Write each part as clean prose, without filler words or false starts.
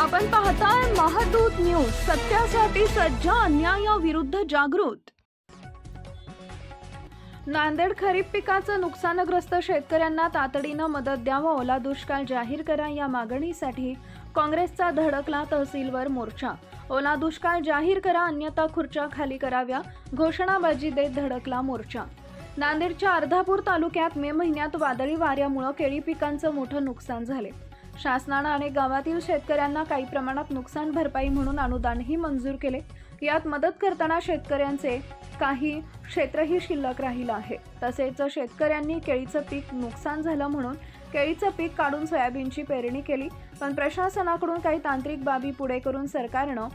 आपण पाहताय महादूत न्यूज, सत्यासाठी सज्ज, अन्यायाविरुद्ध जागृत। नांदेड खरीप पिकाचं नुकसानग्रस्त शेतकऱ्यांना तातडीनं मदत द्यावं, ओला दुष्काळ जाहीर करा या मागणीसाठी काँग्रेसचा धडकला तहसीलवर मोर्चा। ओला दुष्काळ जाहीर करा अन्यथा खुर्च्या खाली कराव्या, घोषणाबाजी देत धडकला मोर्चा। नांदेडच्या अर्धापूर तालुक्यात मे महिन्यात वादळी वाऱ्यामुळे केळी पिकांचं मोठं नुकसान झाले। शासनाने अनेक गावातील शेतकऱ्यांना काही प्रमाणात नुकसान भरपाई म्हणून अनुदानही मंजूर केले। यात मदत करताना शेतकऱ्यांचे काही क्षेत्रही शिल्लक राहिलं आहे। तसेच शेतकऱ्यांनी केळीचं पीक नुकसान झालं म्हणून केळीचं पीक काढून सोयाबीनची पेरणी केली, पण प्रशासनाकडून काही तांत्रिक बाबी पुढे करून सरकारनं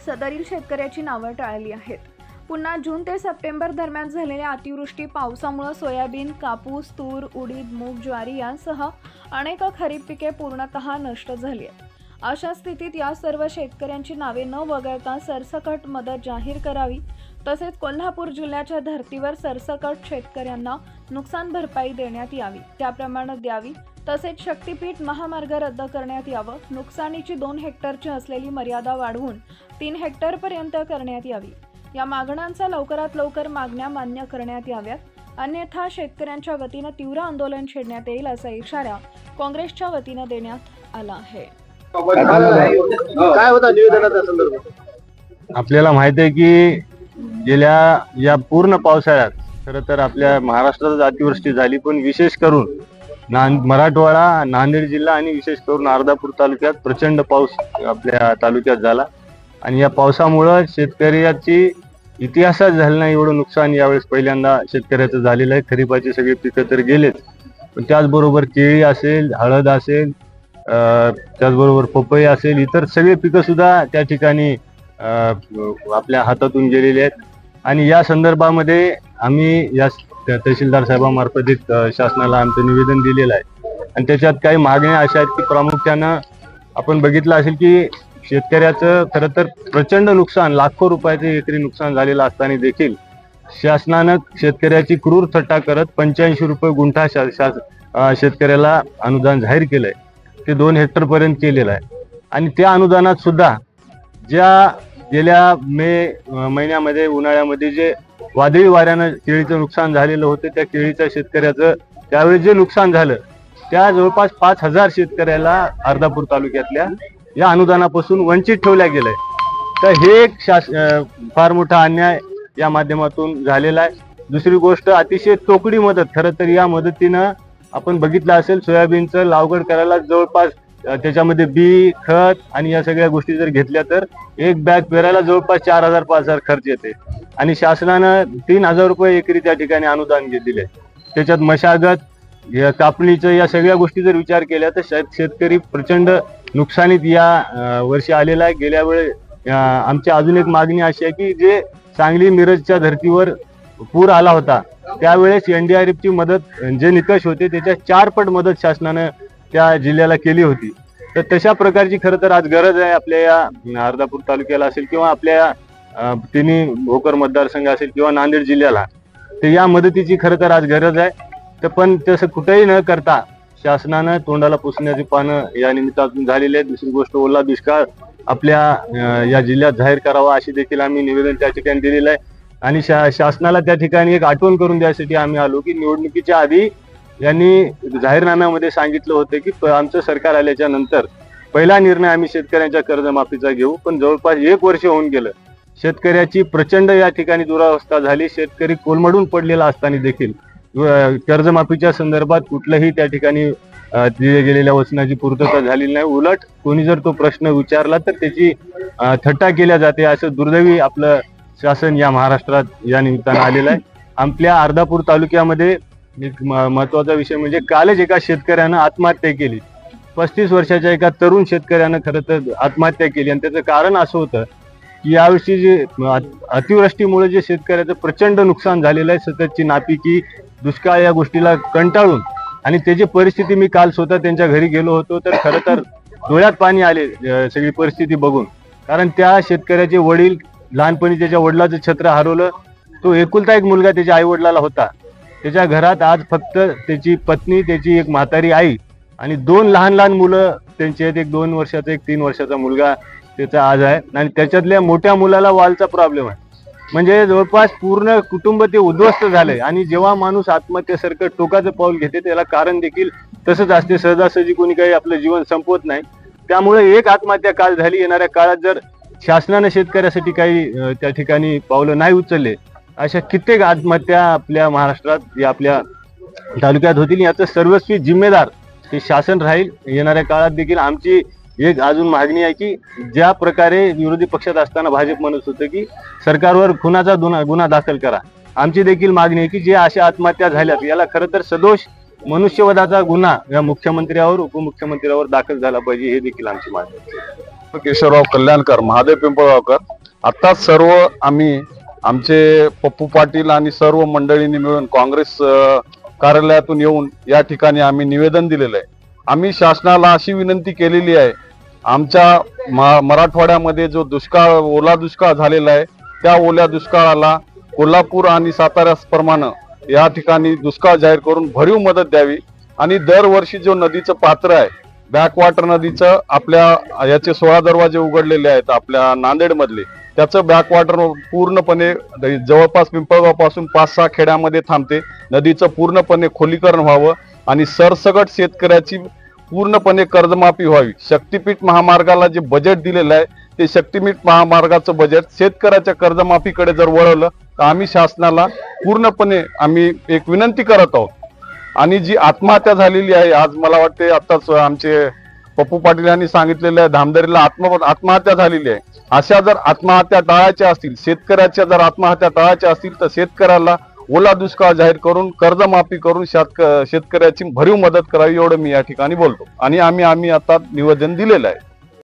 सदरील शेतकऱ्याची नावं टाळली आहेत। पुन्हा जून ते सप्टेंबर दरम्यान झालेल्या अतिवृष्टी पावसामुळे सोयाबीन, कापूस, तूर, उडीद, मूग, ज्वारी यांसह अनेक खरीप पिके पूर्णतः नष्ट झाली आहेत। अशा स्थितीत या सर्व शेतकऱ्यांची नावे न वगळता सरसकट मदत जाहीर करावी, तसेच कोल्हापूर जिल्ह्याच्या धर्तीवर सरसकट शेतकऱ्यांना नुकसान भरपाई देण्यात यावी, त्याप्रमाणे द्यावी। तसेच शक्तीपीठ महामार्ग रद्द करण्यात यावं, नुकसानीची 2 हेक्टरची असलेली मर्यादा वाढवून 3 हेक्टरपर्यंत करण्यात यावी। या मागण्यांचा लवकरात लवकर मागण्या मान्य करण्यात याव्यात, अन्यथा शेतकऱ्यांच्या वतीनं तीव्र आंदोलन छेडण्यात येईल असा इशारा काँग्रेसच्या वतीनं देण्यात आला आहे। काय होता निवेदनाचा संदर्भ? आपल्याला माहिती आहे की गेल्या या पूर्ण पावसाळ्यात खरं तर आपल्या महाराष्ट्रात अतिवृष्टी झाली, पण विशेष करून मराठवाडा, नांदेड जिल्हा आणि विशेष करून अर्धापूर तालुक्यात प्रचंड पाऊस आपल्या तालुक्यात झाला आणि या पावसामुळे शेतकऱ्याची इतिहासात झालं नाही एवढं नुकसान यावेळेस पहिल्यांदा शेतकऱ्याचं झालेलं आहे। खरीपाची सगळी पिकं तर गेलेच, पण त्याचबरोबर केळी असेल, हळद असेल, त्याचबरोबर पपई असेल, इतर सगळे पिकं सुद्धा त्या ठिकाणी आपल्या हातातून गेलेले आहेत। आणि या संदर्भामध्ये आम्ही या तहसीलदार साहेबांमार्फत एक शासनाला आमचं निवेदन दिलेलं आहे आणि त्याच्यात काही मागण्या अशा आहेत की प्रामुख्यानं आपण बघितलं असेल की शेतकऱ्याचं खरं तर प्रचंड नुकसान, लाखो रुपयाचे एकरी नुकसान झालेलं असताना देखील शासनानं शेतकऱ्याची क्रूर थट्टा करत 85 रुपये गुंठा शेतकऱ्याला अनुदान जाहीर केलंय, ते 2 हेक्टर पर्यंत केलेलं आहे। आणि त्या अनुदानात सुद्धा ज्या गेल्या मे महिन्यामध्ये उन्हाळ्यामध्ये जे वादळी वाऱ्यानं केळीचं नुकसान झालेलं होतं, त्या केळीच्या शेतकऱ्याचं त्यावेळी जे नुकसान झालं त्या जवळपास 5000 शेतकऱ्याला अर्धापूर तालुक्यातल्या या अनुदानापासून वंचित ठेवल्या गेलंय। तर हे एक फार मोठा अन्याय या माध्यमातून झालेला आहे। दुसरी गोष्ट, अतिशय तोकडी मदत, खरं तर या मदतीनं आपण बघितलं असेल सोयाबीनचं लागवड करायला जवळपास त्याच्यामध्ये बी, खत आणि या सगळ्या गोष्टी जर घेतल्या तर एक बॅग पेरायला जवळपास 4000-5000 खर्च येते आणि शासनानं 3000 रुपये एकरी त्या ठिकाणी अनुदान दिले। त्याच्यात मशागत, कापणीचं या सगळ्या गोष्टी जर विचार केल्या तर शेतकरी प्रचंड नुकसानीत या वर्षी आलेला आहे। गेल्या वेळी आमची अजून एक मागणी अशी आहे की जे सांगली मिरजच्या धर्तीवर पूर आला होता त्यावेळेस NDRFची मदत जे निकष होते त्याच्या 4 पट मदत शासनानं त्या जिल्ह्याला केली होती। तर तशा प्रकारची खरं तर आज गरज आहे आपल्या या अर्धापूर तालुक्याला असेल किंवा आपल्या तिन्ही भोकर मतदारसंघ असेल किंवा नांदेड जिल्ह्याला, तर या मदतीची खरं तर आज गरज आहे। तर पण तसं कुठेही न करता शासनानं तोंडाला पुसण्याची पानं या निमित्तातून झालेली आहेत। दुसरी गोष्ट, ओला दुष्काळ आपल्या या जिल्ह्यात जाहीर करावा अशी देखील आम्ही निवेदन त्या ठिकाणी दिलेलं आहे। आणि शासनाला त्या ठिकाणी एक आठवण करून द्यायसाठी आम्ही आलो की निवडणुकीच्या आधी यांनी जाहीरनाम्यामध्ये सांगितलं होतं की आमचं सरकार आल्याच्या नंतर पहिला निर्णय आम्ही शेतकऱ्यांच्या कर्जमाफीचा घेऊ, पण जवळपास 1 वर्ष होऊन गेलं। शेतकऱ्याची प्रचंड या ठिकाणी दुरावस्था झाली, शेतकरी कोलमडून पडलेला असताना देखील कर्जमाफीच्या संदर्भात कुठलंही त्या ठिकाणी दिल्या गेलेल्या वचनाची पूर्तता झालेली नाही। उलट कोणी जर तो प्रश्न विचारला तर त्याची थट्टा केल्या जाते, असं दुर्दैवी आपलं शासन या महाराष्ट्रात या निमित्तानं आलेलं आहे। आपल्या अर्धापूर तालुक्यामध्ये एक महत्वाचा विषय म्हणजे कालच एका शेतकऱ्यानं आत्महत्या केली। 35 वर्षाच्या एका तरुण शेतकऱ्यानं खरं तर आत्महत्या केली आणि त्याचं कारण असं होतं की यावर्षी जे अतिवृष्टीमुळे जे शेतकऱ्याचं प्रचंड नुकसान झालेलं आहे, सततची नापिकी, दुष्काळ या गोष्टीला कंटाळून, आणि त्याची परिस्थिती मी काल स्वतः त्यांच्या घरी गेलो होतो तर खरं तर डोळ्यात पाणी आले सगळी परिस्थिती बघून। कारण त्या शेतकऱ्याचे वडील लहानपणी त्याच्या वडिलाचं छत्र हरवलं, तो एकुलता एक मुलगा त्याच्या आई वडिलाला होता, त्याच्या घरात आज फक्त त्याची पत्नी, त्याची एक म्हातारी आई आणि 2 लहान लहान मुलं त्यांचे आहेत, एक 2 वर्षाचा, एक 3 वर्षाचा मुलगा त्याचा आज आहे आणि त्याच्यातल्या मोठ्या मुलाला वालचा प्रॉब्लेम आहे. म्हणजे जवळपास पूर्ण कुटुंब ते उद्ध्वस्त झालंय. आणि जेव्हा माणूस आत्महत्येसारखं टोकाचं पाऊल घेते त्याला कारण देखील तसंच असते. सहजासहजी कोणी काही आपलं जीवन संपवत नाही. त्यामुळे एक आत्महत्या काल झाली. येणाऱ्या काळात जर शासनाने शेतकऱ्यासाठी काही त्या ठिकाणी पावलं नाही उचलले, अशा कित्येक आत्महत्या आपल्या महाराष्ट्रात या आपल्या तालुक्यात होतील. याचं सर्वस्वी जिम्मेदार हे शासन राहील. येणाऱ्या काळात देखील आमची एक अजून मागणी आहे की ज्या प्रकारे विरोधी पक्षात असताना भाजप म्हणत होतं की सरकारवर खुनाचा गुन्हा दाखल करा, आमची देखील मागणी आहे की जे अशा आत्महत्या झाल्यात याला खरं तर सदोष मनुष्यवधाचा गुन्हा या मुख्यमंत्र्यावर, उपमुख्यमंत्र्यावर दाखल झाला पाहिजे, हे देखील आमची मागणी आहे. केशवराव कल्याणकर, महादेव पिंपळगावकर. आता सर्व आम्ही आमचे पप्पू पाटील आणि सर्व मंडळींनी मिळून काँग्रेस कार्यालयातून येऊन या ठिकाणी आम्ही निवेदन दिलेलं आहे. आम्ही शासनाला अशी विनंती केलेली आहे, आमच्या मराठवाड्यामध्ये जो दुष्काळ, ओला दुष्काळ झालेला आहे, त्या ओल्या दुष्काळाला कोल्हापूर आणि साताऱ्याप्रमाणे या ठिकाणी दुष्काळ जाहीर करून भरीव मदत द्यावी. आणि दरवर्षी जो नदीचं पात्र आहे, बॅकवॉटर नदीचं, आपल्या याचे 16 दरवाजे उघडलेले आहेत आपल्या नांदेड मधले, त्याचं बॅकवॉटर पूर्णपणे जवळपास पिंपळगाव पासून 5-6 खेड्यामध्ये थांबते. नदीचं पूर्णपणे खोलीकरण व्हावं आणि सरसकट शेतकऱ्याची पूर्णपणे कर्जमाफी व्हावी. शक्तीपीठ महामार्गाला जे बजेट दिलेलं आहे, ते शक्तीपीठ महामार्गाचं बजेट शेतकऱ्याच्या कर्जमाफीकडे जर वळवलं तर आम्ही शासनाला पूर्णपणे आम्ही एक विनंती करत आहोत. आणि जी आत्महत्या झालेली आहे, आज मला वाटते आताच आमचे पप्पू पाटील यांनी सांगितलेलं आहे, धामदरीला आत्महत्या झालेली आहे. अशा जर आत्महत्या टाळायच्या असतील, शेतकऱ्याच्या जर आत्महत्या टाळायच्या असतील तर शेतकऱ्याला ओला दुष्काळ जाहीर करून कर्जमाफी करून शेतकऱ्याची भरीव मदत करावी, एवढं मी या ठिकाणी बोलतो. आणि आम्ही आता निवेदन दिलेलं आहे.